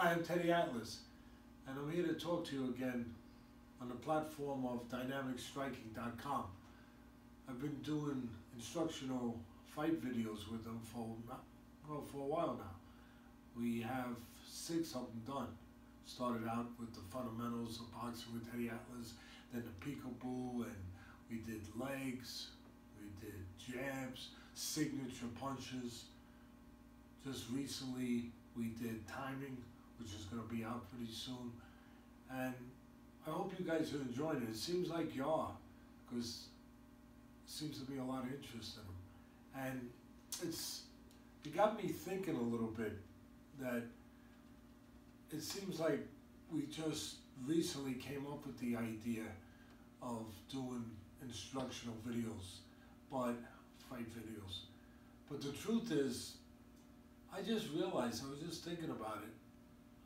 Hi, I'm Teddy Atlas, and I'm here to talk to you again on the platform of dynamicstriking.com. I've been doing instructional fight videos with them for a while now. We have 6 of them done. Started out with the fundamentals of boxing with Teddy Atlas, then the peekaboo, and we did legs, we did jabs, signature punches. Just recently we did timing, which is going to be out pretty soon. And I hope you guys are enjoying it. It seems like you are, because there seems to be a lot of interest in them. And it got me thinking a little bit that it seems like we just recently came up with the idea of doing instructional videos, but fight videos. But the truth is, I just realized, I was just thinking about it,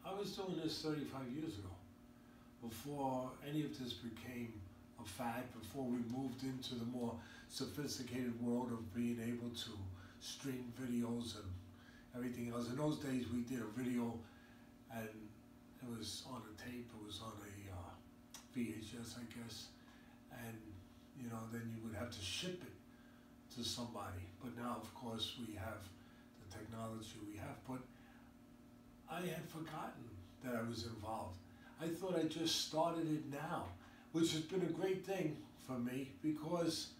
I was doing this 35 years ago, before any of this became a fad, before we moved into the more sophisticated world of being able to stream videos and everything else. In those days we did a video and it was on a tape, it was on a VHS, I guess, and you know, then you would have to ship it to somebody. But now, of course, we have the technology we have. But I had forgotten that I was involved. I thought I just started it now, which has been a great thing for me because,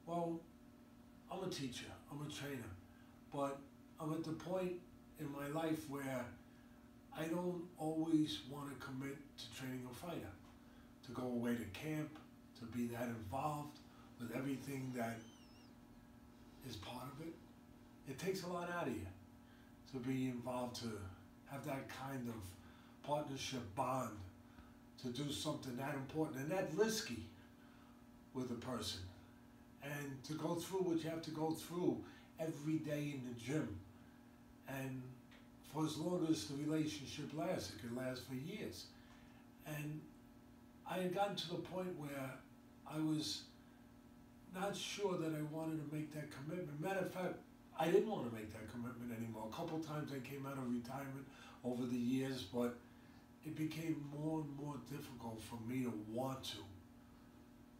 well, I'm a teacher, I'm a trainer, but I'm at the point in my life where I don't always want to commit to training a fighter, to go away to camp, to be that involved with everything that is part of it. It takes a lot out of you to be involved, to have that kind of partnership bond, to do something that important and that risky with a person, and to go through what you have to go through every day in the gym. And for as long as the relationship lasts, it could last for years. And I had gotten to the point where I was not sure that I wanted to make that commitment. Matter of fact, I didn't want to make that commitment anymore. A couple times I came out of retirement over the years, but it became more and more difficult for me to want to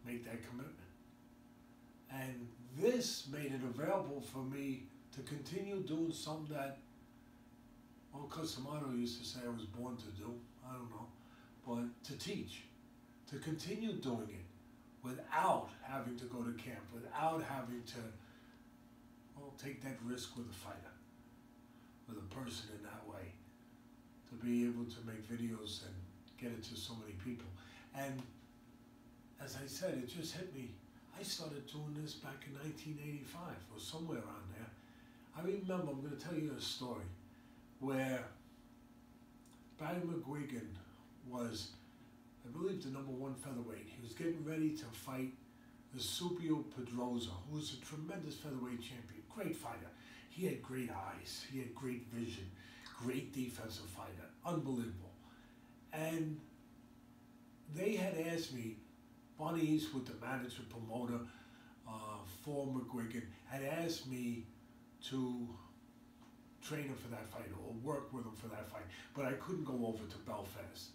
make that commitment. And this made it available for me to continue doing something that, well, Cosimano used to say I was born to do, I don't know, but to teach, to continue doing it without having to go to camp, without having to, well, take that risk with a fighter, with a person in that way, to be able to make videos and get it to so many people. And as I said, it just hit me. I started doing this back in 1985 or somewhere around there. I remember, I'm going to tell you a story where Barry McGuigan was, I believe, the #1 featherweight. He was getting ready to fight Eusebio Pedrosa, who was a tremendous featherweight champion, great fighter. He had great eyes, he had great vision, great defensive fighter, unbelievable. And they had asked me, Bonnie Eastwood, the manager, promoter for McGuigan, had asked me to train him for that fight or work with him for that fight, but I couldn't go over to Belfast.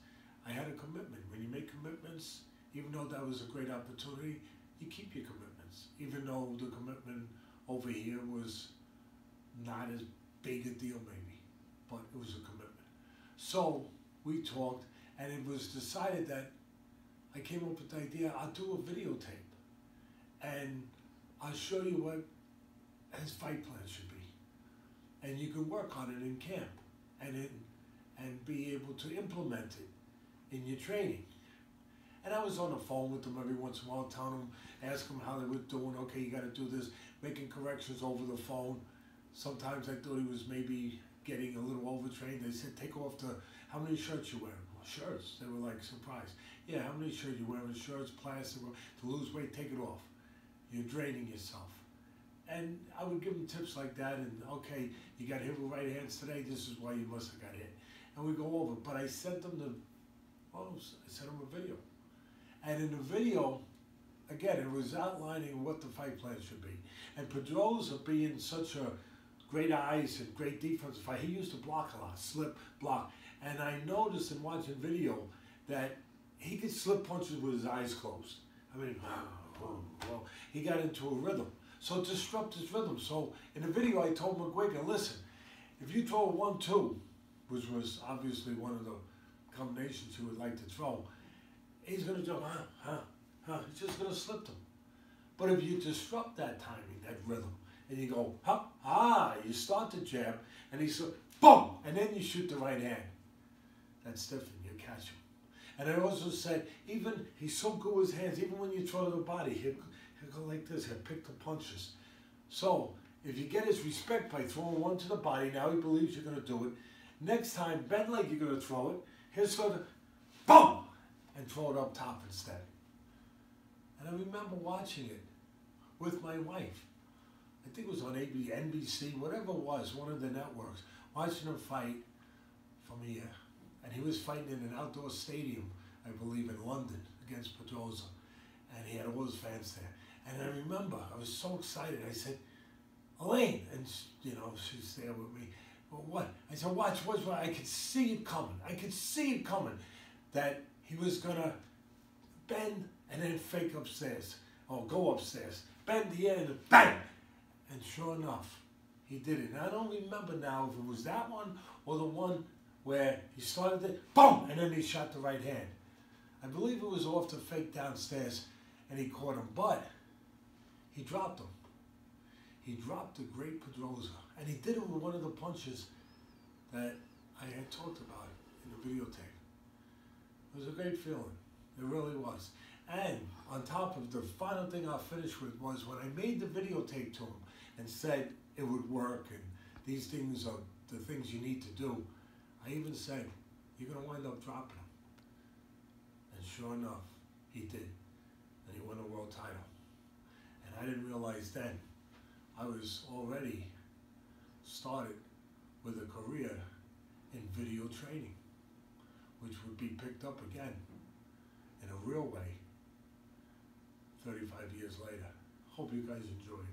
I had a commitment. When you make commitments, even though that was a great opportunity, you keep your commitments, even though the commitment over here was not as big a deal maybe, but it was a commitment. So we talked, and it was decided that I came up with the idea, I'll do a videotape, and I'll show you what his fight plan should be. And you can work on it in camp and be able to implement it in your training. And I was on the phone with them every once in a while, telling them, asking them how they were doing. Okay, you got to do this, making corrections over the phone. Sometimes I thought he was maybe getting a little overtrained. They said, take off how many shirts you wearing? Well, shirts. They were like surprised. Yeah, how many shirts you wearing? Shirts, plastic, to lose weight, take it off. You're draining yourself. And I would give them tips like that, and okay, you got hit with right hands today, this is why you must have got hit. And we go over, but I sent them I sent them a video. And in the video, again, it was outlining what the fight plan should be. And Pedrosa, being such a great eyes and great defensive fight. He used to block a lot, slip, block. And I noticed in watching video that he could slip punches with his eyes closed. I mean, well, he got into a rhythm. So it disrupted his rhythm. So in the video, I told McGuigan, listen, if you throw a 1-2, which was obviously one of the combinations he would like to throw, he's going to jump, he's just going to slip them. But if you disrupt that timing, that rhythm, and you go, you start the jab, and he's boom, and then you shoot the right hand. That's different, you catch him. And I also said, even, he's so good with his hands, even when you throw to the body, he'll go like this, he'll pick the punches. So, if you get his respect by throwing one to the body, now he believes you're going to do it. Next time, bend like you're going to throw it, he'll sort of, boom, and throw it up top instead. And I remember watching it with my wife. I think it was on NBC, whatever it was, one of the networks, watching him fight from here. And he was fighting in an outdoor stadium, I believe, in London against Pedrosa. And he had all his fans there. And I remember, I was so excited. I said, Elaine, and she's there with me. Well, what? I said, watch. I could see it coming. I could see it coming. That he was going to bend and then fake upstairs. Or go upstairs. Bend the end and bang! And sure enough, he did it. And I don't remember now if it was that one or the one where he started it, boom, and then he shot the right hand. I believe it was off the fake downstairs, and he caught him, but he dropped him. He dropped the great Pedrosa, and he did it with one of the punches that I had talked about in the videotape. It was a great feeling. It really was. And on top of the final thing I'll finish with was when I made the videotape to him and said it would work and these things are the things you need to do, I even said, you're going to wind up dropping him. And sure enough, he did. And he won a world title. And I didn't realize then, I was already started with a career in video training, which would be picked up again in a real way 35 years later. Hope you guys enjoyed.